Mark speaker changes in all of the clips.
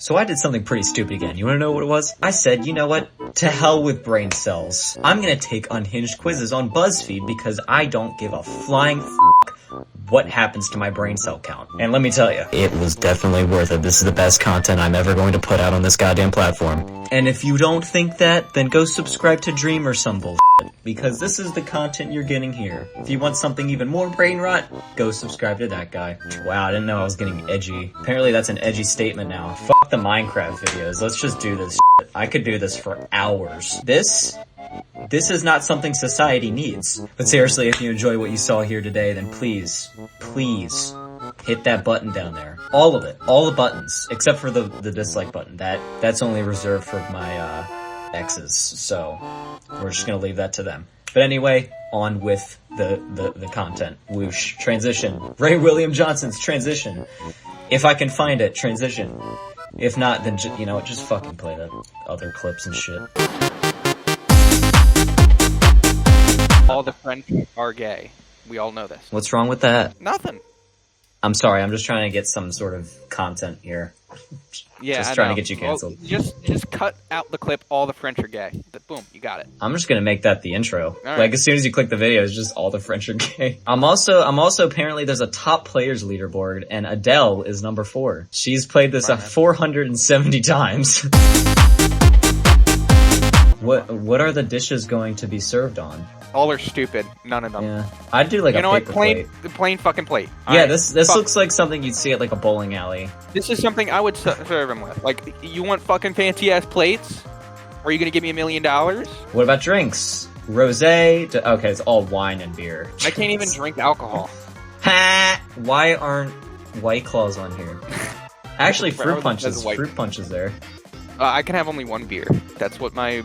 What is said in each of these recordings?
Speaker 1: So I did something pretty stupid again. You wanna know what it was? I said, you know what? To hell with brain cells. I'm gonna take unhinged quizzes on BuzzFeed because I don't give a flying what happens to my brain cell count. And let me tell you, it was definitely worth it. This is the best content I'm ever going to put out on this goddamn platform. And if you don't think that, then go subscribe to Dream or some bullshit, because this is the content you're getting here. If you want something even more brain rot, go subscribe to that guy. Wow, I didn't know I was getting edgy. Apparently that's an edgy statement now. Fuck the Minecraft videos. Let's just do this shit. I could do this for hours. This is not something society needs. But seriously, if you enjoy what you saw here today, then please hit that button down there. All of it. All the buttons. Except for the dislike button. That's only reserved for my exes. So we're just gonna leave that to them. But anyway, on with the content. Whoosh. Transition. Ray William Johnson's Transition. If I can find it, Transition. If not, then just fucking play the other clips and shit.
Speaker 2: All the French are gay. We all know this.
Speaker 1: What's wrong with that?
Speaker 2: Nothing.
Speaker 1: I'm sorry, I'm just trying to get some sort of content here.
Speaker 2: Yeah,
Speaker 1: just trying to get you canceled.
Speaker 2: Well, just cut out the clip, all the French are gay. Boom, you got it.
Speaker 1: I'm just gonna make that the intro.
Speaker 2: Right.
Speaker 1: Like, as soon as you click the video, it's just all the French are gay. I'm also apparently there's a top players leaderboard, and Adele is number 4. She's played this 470 times. What are the dishes going to be served on?
Speaker 2: All are stupid. None of them.
Speaker 1: Yeah, I'd do like a paper plate.
Speaker 2: Plain fucking plate.
Speaker 1: Yeah, this looks like something you'd see at like a bowling alley.
Speaker 2: This is something I would serve him with. Like, you want fucking fancy ass plates? Or are you gonna give me $1 million?
Speaker 1: What about drinks? Rosé? Okay, it's all wine and beer.
Speaker 2: I can't even drink alcohol.
Speaker 1: Ha! Why aren't White Claws on here? Actually, fruit punches. Fruit punches there.
Speaker 2: I can have only one beer. That's what my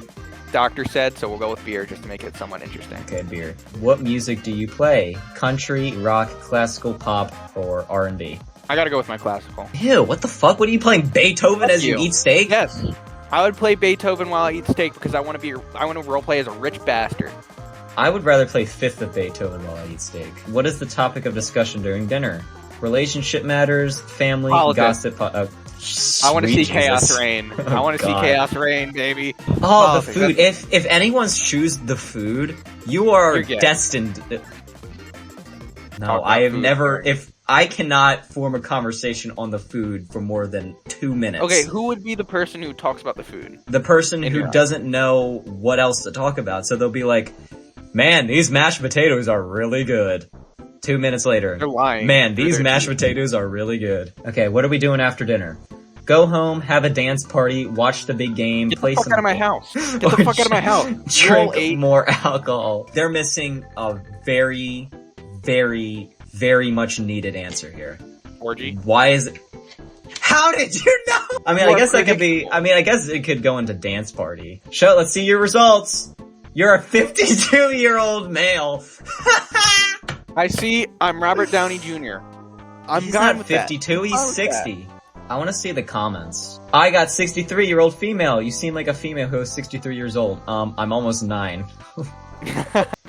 Speaker 2: doctor said, so we'll go with beer just to make it somewhat interesting.
Speaker 1: Okay, beer. What music do you play? Country, rock, classical, pop, or R&B?
Speaker 2: I gotta go with my classical.
Speaker 1: Ew, what the fuck? What are you playing, Beethoven as you eat steak?
Speaker 2: Yes. I would play Beethoven while I eat steak because I want to roleplay as a rich bastard.
Speaker 1: I would rather play Fifth of Beethoven while I eat steak. What is the topic of discussion during dinner? Relationship matters, family, gossip,
Speaker 2: I want to see chaos reign. I want to see chaos reign, baby.
Speaker 1: Oh, the food. If anyone's choose the food, you are destined. No, I have never. If I cannot form a conversation on the food for more than 2 minutes.
Speaker 2: Okay, who would be the person who talks about the food?
Speaker 1: The person who doesn't know what else to talk about. So they'll be like, man, these mashed potatoes are really good. 2 minutes later.
Speaker 2: They're lying.
Speaker 1: Man, these mashed potatoes are really good. Okay, what are we doing after dinner? Go home, have a dance party, watch the big game, play some...
Speaker 2: Get the fuck out of my house. Get the fuck out of my house.
Speaker 1: Drink more alcohol. They're missing a very, very, very much needed answer here.
Speaker 2: Orgy?
Speaker 1: Why is it... How did you know? I mean, I guess that could be... I mean, I guess it could go into dance party. Let's see your results. You're a 52-year-old male.
Speaker 2: I see. I'm Robert Downey Jr.
Speaker 1: He's not 52, he's 60. I want to see the comments. I got 63-year-old female. You seem like a female who is 63 years old. I'm almost 9.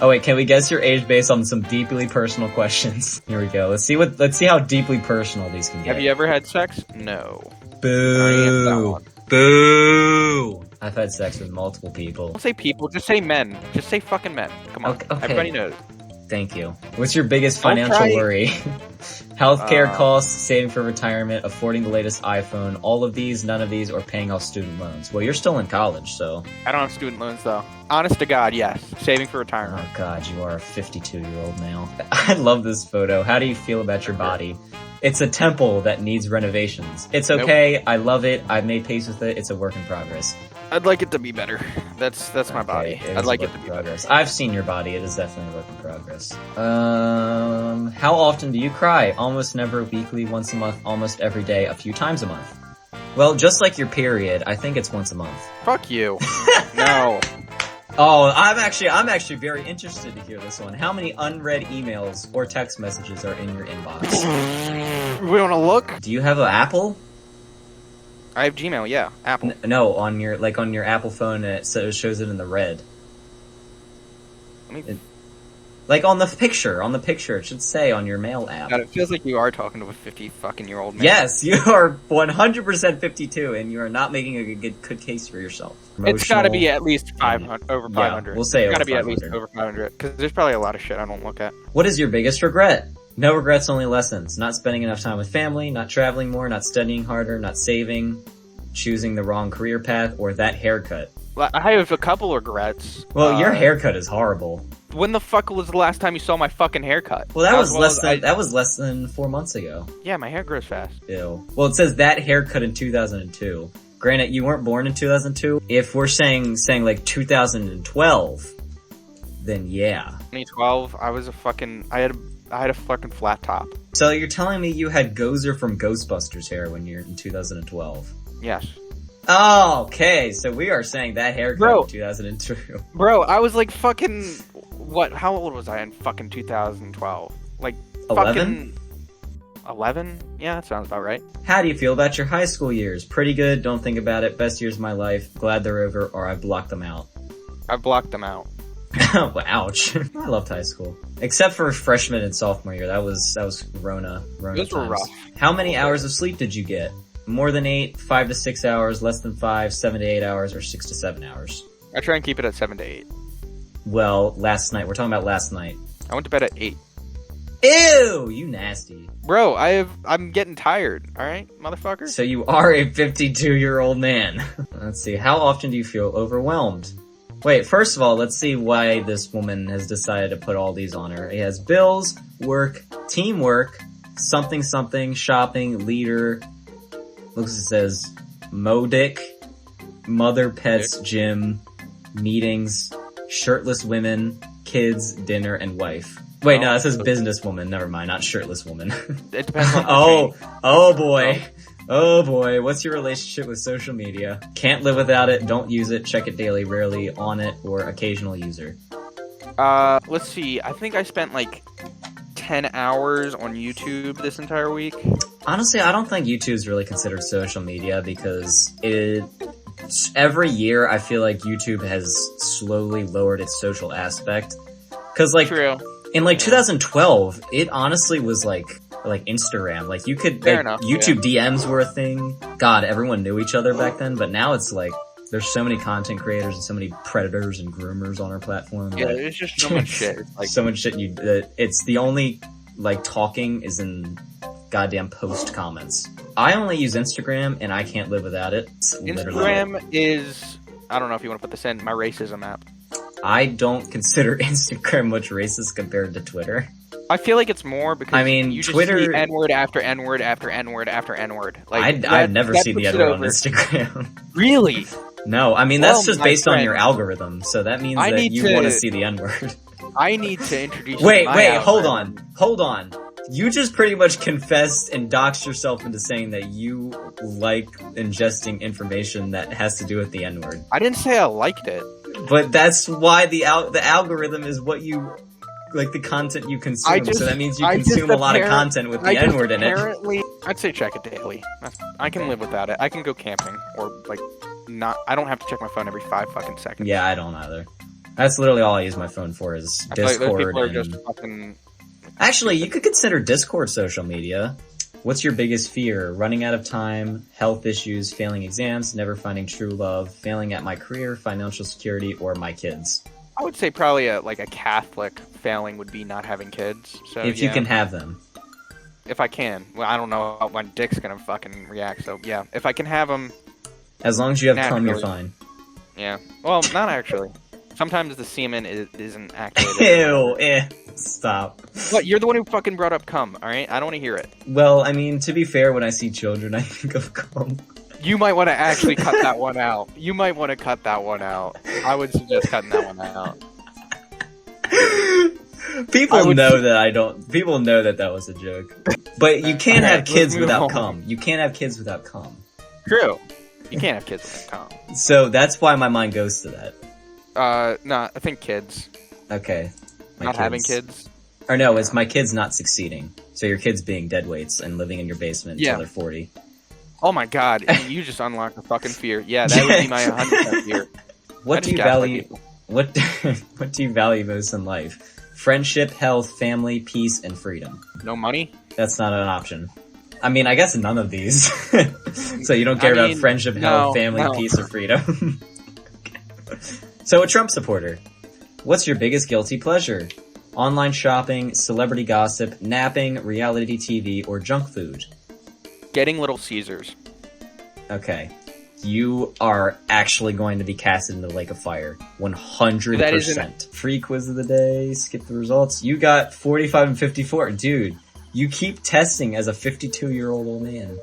Speaker 1: Oh wait, can we guess your age based on some deeply personal questions? Here we go. Let's see how deeply personal these can get.
Speaker 2: Have you ever had sex? No.
Speaker 1: Boo. Boo. I've had sex with multiple people.
Speaker 2: Don't say people, just say men. Just say fucking men. Come on. Okay. Everybody knows.
Speaker 1: Thank you. What's your biggest financial worry? Healthcare costs, saving for retirement, affording the latest iPhone, all of these, none of these, or paying off student loans. Well, you're still in college, so...
Speaker 2: I don't have student loans, though. Honest to God, yes. Saving for retirement.
Speaker 1: Oh, God, you are a 52-year-old male. I love this photo. How do you feel about your body? It's a temple that needs renovations. It's okay. Nope. I love it. I've made peace with it. It's a work in progress.
Speaker 2: I'd like it to be better. That's my body. I'd like it to be better.
Speaker 1: I've seen your body. It is definitely a work in progress. How often do you cry? Almost never. Weekly, once a month, almost every day, a few times a month. Well, just like your period, I think it's once a month.
Speaker 2: Fuck you. No.
Speaker 1: Oh, I'm actually very interested to hear this one. How many unread emails or text messages are in your inbox?
Speaker 2: We want to look?
Speaker 1: Do you have an Apple?
Speaker 2: I have Gmail, yeah. Apple.
Speaker 1: No, on your Apple phone, it shows it in the red. Like on the picture, it should say on your mail app.
Speaker 2: God, it feels like you are talking to a 50-fucking-year-old man.
Speaker 1: Yes, you are 100% 52, and you are not making a good case for yourself.
Speaker 2: It's got to be at least 500, over 500.
Speaker 1: Yeah, we'll say
Speaker 2: it's got to
Speaker 1: over
Speaker 2: be at least
Speaker 1: 500.
Speaker 2: over 500, because there's probably a lot of shit I don't look at.
Speaker 1: What is your biggest regret? No regrets, only lessons. Not spending enough time with family, not traveling more, not studying harder, not saving, choosing the wrong career path, or that haircut.
Speaker 2: Well, I have a couple regrets.
Speaker 1: Well, your haircut is horrible.
Speaker 2: When the fuck was the last time you saw my fucking haircut?
Speaker 1: Well, that was less than 4 months ago.
Speaker 2: Yeah, my hair grows fast.
Speaker 1: Ew. Well, it says that haircut in 2002. Granted, you weren't born in 2002. If we're saying like 2012, then yeah.
Speaker 2: 2012, I had a fucking flat top.
Speaker 1: So you're telling me you had Gozer from Ghostbusters hair when you're in 2012?
Speaker 2: Yes.
Speaker 1: Oh, okay. So we are saying that haircut
Speaker 2: Bro.
Speaker 1: in 2002.
Speaker 2: Bro, I was like fucking... What? How old was I in fucking 2012? Like
Speaker 1: 11?
Speaker 2: Fucking 11? Yeah, that sounds about right.
Speaker 1: How do you feel about your high school years? Pretty good. Don't think about it. Best years of my life. Glad they're over, or I blocked them out.
Speaker 2: I blocked them out.
Speaker 1: Well, ouch. I loved high school. Except for freshman and sophomore year. That was Rona
Speaker 2: Those were
Speaker 1: times.
Speaker 2: rough.
Speaker 1: How many hours of sleep did you get? More than 8, 5 to 6 hours, less than 5, 7 to 8 hours, or 6 to 7 hours?
Speaker 2: I try and keep it at 7 to 8.
Speaker 1: Well, last night. We're talking about last night.
Speaker 2: I went to bed at 8.
Speaker 1: Ew! You nasty.
Speaker 2: Bro, I'm getting tired, alright, motherfucker?
Speaker 1: So you are a 52-year-old man. Let's see. How often do you feel overwhelmed? Wait, first of all, let's see why this woman has decided to put all these on her. It has bills, work, teamwork, something, shopping, leader. Looks it says Modic, mother, pets, gym, meetings, shirtless women, kids, dinner, and wife. Wait, no, it says businesswoman. Never mind, not shirtless woman.
Speaker 2: It depends on
Speaker 1: oh boy. Oh boy, what's your relationship with social media? Can't live without it, don't use it, check it daily, rarely, on it, or occasional user.
Speaker 2: Let's see. I think I spent like 10 hours on YouTube this entire week.
Speaker 1: Honestly, I don't think YouTube's really considered social media because every year I feel like YouTube has slowly lowered its social aspect. Cause like,
Speaker 2: True.
Speaker 1: in like 2012, it honestly was like Instagram. Like you could,
Speaker 2: Fair
Speaker 1: like,
Speaker 2: enough,
Speaker 1: YouTube DMs were a thing. God, everyone knew each other back then, but now it's like, there's so many content creators and so many predators and groomers on our platform.
Speaker 2: Yeah, there's just so much shit. Like,
Speaker 1: so much shit it's the only, like, talking is in goddamn post comments. I only use Instagram and I can't live without it. It's
Speaker 2: Instagram is, I don't know if you want to put this in, my racism app.
Speaker 1: I don't consider Instagram much racist compared to Twitter.
Speaker 2: I feel like it's more because
Speaker 1: I mean,
Speaker 2: you just
Speaker 1: Twitter
Speaker 2: see N-word after N-word after N-word after N-word. Like,
Speaker 1: I've never seen the
Speaker 2: puts it
Speaker 1: N-word on
Speaker 2: over.
Speaker 1: Instagram.
Speaker 2: Really?
Speaker 1: No, I mean, that's
Speaker 2: Well,
Speaker 1: just
Speaker 2: my
Speaker 1: based on
Speaker 2: friend,
Speaker 1: your algorithm, so that means
Speaker 2: I
Speaker 1: that
Speaker 2: need
Speaker 1: you
Speaker 2: to-
Speaker 1: want to see the N-word.
Speaker 2: I need to introduce you
Speaker 1: Wait,
Speaker 2: to my
Speaker 1: wait, hold
Speaker 2: algorithm.
Speaker 1: on. You just pretty much confessed and doxed yourself into saying that you like ingesting information that has to do with the N-word.
Speaker 2: I didn't say I liked it.
Speaker 1: But that's why the algorithm is what you, like, the content you consume. So that means you consume a lot of content with the N-word in it.
Speaker 2: Apparently, I'd say check it daily. I can live without it. I can go camping or like not. I don't have to check my phone every 5 fucking seconds.
Speaker 1: Yeah, I don't either. That's literally all I use my phone for is
Speaker 2: I feel like those
Speaker 1: Discord.
Speaker 2: people are
Speaker 1: And...
Speaker 2: just fucking.
Speaker 1: Actually, you could consider Discord social media. What's your biggest fear? Running out of time, health issues, failing exams, never finding true love, failing at my career, financial security, or my kids?
Speaker 2: I would say probably a Catholic failing would be not having kids. So
Speaker 1: If you can have them.
Speaker 2: If I can. Well, I don't know how my dick's gonna fucking react. So yeah, if I can have them.
Speaker 1: As long as you have cum, you're
Speaker 2: Naturally.
Speaker 1: fine.
Speaker 2: Yeah. Well, not actually. Sometimes the semen isn't activated.
Speaker 1: Ew, stop.
Speaker 2: What? You're the one who fucking brought up cum, alright? I don't want to hear it.
Speaker 1: Well, I mean, to be fair, when I see children, I think of cum.
Speaker 2: You might want to actually cut that one out. You might want to cut that one out. I would suggest cutting that one out.
Speaker 1: People know that was a joke. But you can't have kids without cum. You can't have kids without cum.
Speaker 2: True. You can't have kids without cum.
Speaker 1: So that's why my mind goes to that.
Speaker 2: No, I think kids.
Speaker 1: Okay.
Speaker 2: Not having kids.
Speaker 1: Or no, it's my kids not succeeding. So your kids being dead weights and living in your basement until they're 40.
Speaker 2: Oh my god, you just unlocked a fucking fear. Yeah, that would be my 100% fear.
Speaker 1: What do you value? What do you value most in life? Friendship, health, family, peace, and freedom.
Speaker 2: No money?
Speaker 1: That's not an option. I mean, I guess none of these. So you don't care about friendship, health, family, peace, or freedom. So a Trump supporter. What's your biggest guilty pleasure? Online shopping, celebrity gossip, napping, reality TV, or junk food?
Speaker 2: Getting Little Caesars.
Speaker 1: Okay. You are actually going to be casted into the Lake of Fire. 100%. Free quiz of the day. Skip the results. You got 45 and 54. Dude, you keep testing as a 52-year-old old man.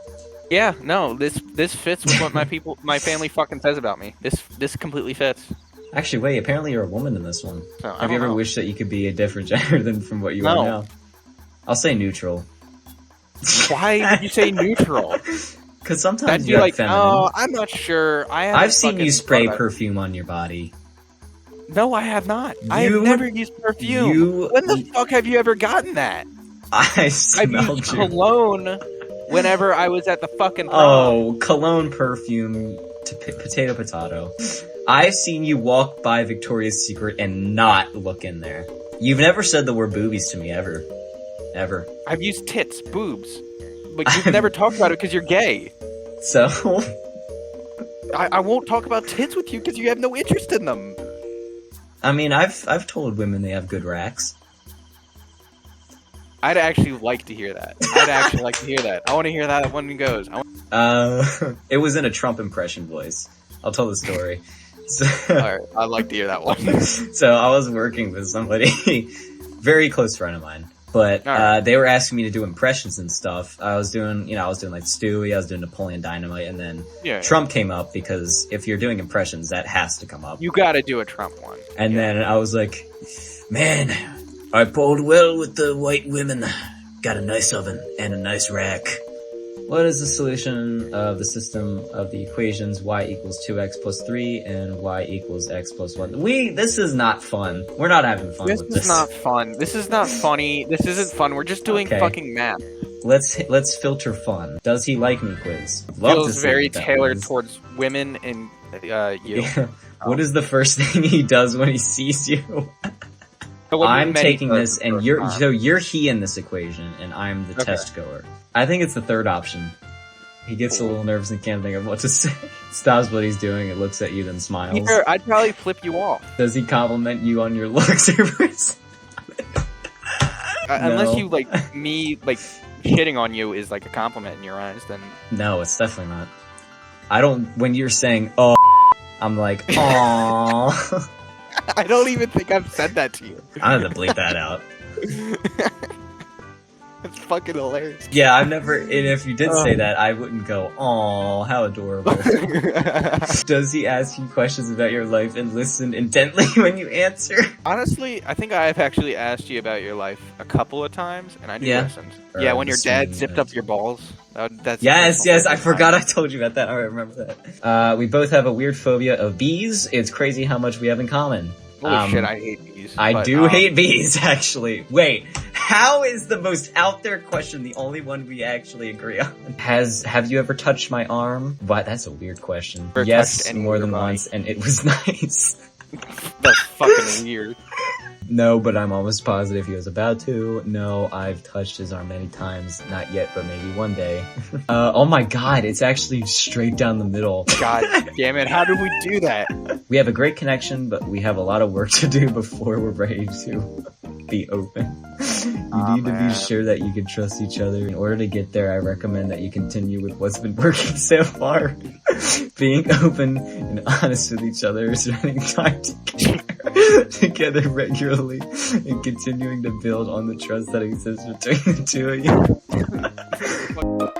Speaker 2: Yeah, no, this fits with what my family fucking says about me. This completely fits.
Speaker 1: Actually, wait, apparently you're a woman in this one.
Speaker 2: So,
Speaker 1: Have you ever wished that you could be a different gender than from what you are now? I'll say neutral.
Speaker 2: Why did you say neutral?
Speaker 1: Because sometimes
Speaker 2: That'd be
Speaker 1: you're
Speaker 2: like,
Speaker 1: feminine.
Speaker 2: oh, I'm not sure.
Speaker 1: I've seen you spray perfume on your body.
Speaker 2: No, I have not. I have never used perfume. When the fuck have you ever gotten that?
Speaker 1: I've
Speaker 2: used cologne whenever I was at the fucking prom.
Speaker 1: Oh, cologne, perfume, potato. I've seen you walk by Victoria's Secret and not look in there. You've never said the word boobies to me, ever. Ever.
Speaker 2: I've used tits, boobs. But you've never talked about it because you're gay.
Speaker 1: So?
Speaker 2: I won't talk about tits with you because you have no interest in them.
Speaker 1: I mean, I've told women they have good racks.
Speaker 2: I'd actually like to hear that. I want to hear that when it goes.
Speaker 1: It was in a Trump impression voice. I'll tell the story. So,
Speaker 2: alright, I'd like to hear that one.
Speaker 1: So I was working with somebody, very close friend of mine, but they were asking me to do impressions and stuff. I was doing like Stewie, I was doing Napoleon Dynamite, and then Trump came up because if you're doing impressions, that has to come up.
Speaker 2: You gotta do a Trump one.
Speaker 1: And then I was like, man, I pulled well with the white women. Got a nice oven and a nice rack. What is the solution of the system of the equations y equals 2x plus 3 and y equals x plus 1? This is not fun. We're not having fun with this.
Speaker 2: This is not fun. This is not funny. This isn't fun. We're just doing fucking math.
Speaker 1: Let's filter fun. Does he like me quiz?
Speaker 2: Feels very tailored towards women and you.
Speaker 1: Yeah. What is the first thing he does when he sees you? I'm taking this, and you're he in this equation, and I'm the test goer. I think it's the third option. He gets a little nervous and can't think of what to say. Stops what he's doing and looks at you, then smiles.
Speaker 2: I'd probably flip you off.
Speaker 1: Does he compliment you on your looks or
Speaker 2: unless you like me shitting on you is like a compliment in your eyes, then
Speaker 1: no, it's definitely not. I don't. When you're saying "oh," I'm like "aww."
Speaker 2: I don't even think I've said that to you.
Speaker 1: I'm gonna bleep that out.
Speaker 2: It's fucking hilarious.
Speaker 1: Yeah, I've never, and if you did say that, I wouldn't go, "Aw, how adorable." Does he ask you questions about your life and listen intently when you answer?
Speaker 2: Honestly, I think I have actually asked you about your life a couple of times, and I do listen. Yeah, when your dad zipped up your balls. That's
Speaker 1: yes, I forgot I told you about that. I remember that. We both have a weird phobia of bees. It's crazy how much we have in common.
Speaker 2: Holy shit, I hate bees.
Speaker 1: I do hate bees, actually. Wait, how is the most out there question the only one we actually agree on? Have you ever touched my arm? What? That's a weird question. Yes, more than once, and it was nice.
Speaker 2: That's fucking weird.
Speaker 1: No, but I'm almost positive he was about to. No, I've touched his arm many times. Not yet, but maybe one day. Oh my god, it's actually straight down the middle.
Speaker 2: God damn it, how did we do that?
Speaker 1: We have a great connection, but we have a lot of work to do before we're ready to be open. You need to be sure that you can trust each other. In order to get there, I recommend that you continue with what's been working so far. Being open and honest with each other, spending time together regularly, and continuing to build on the trust that exists between the two of you.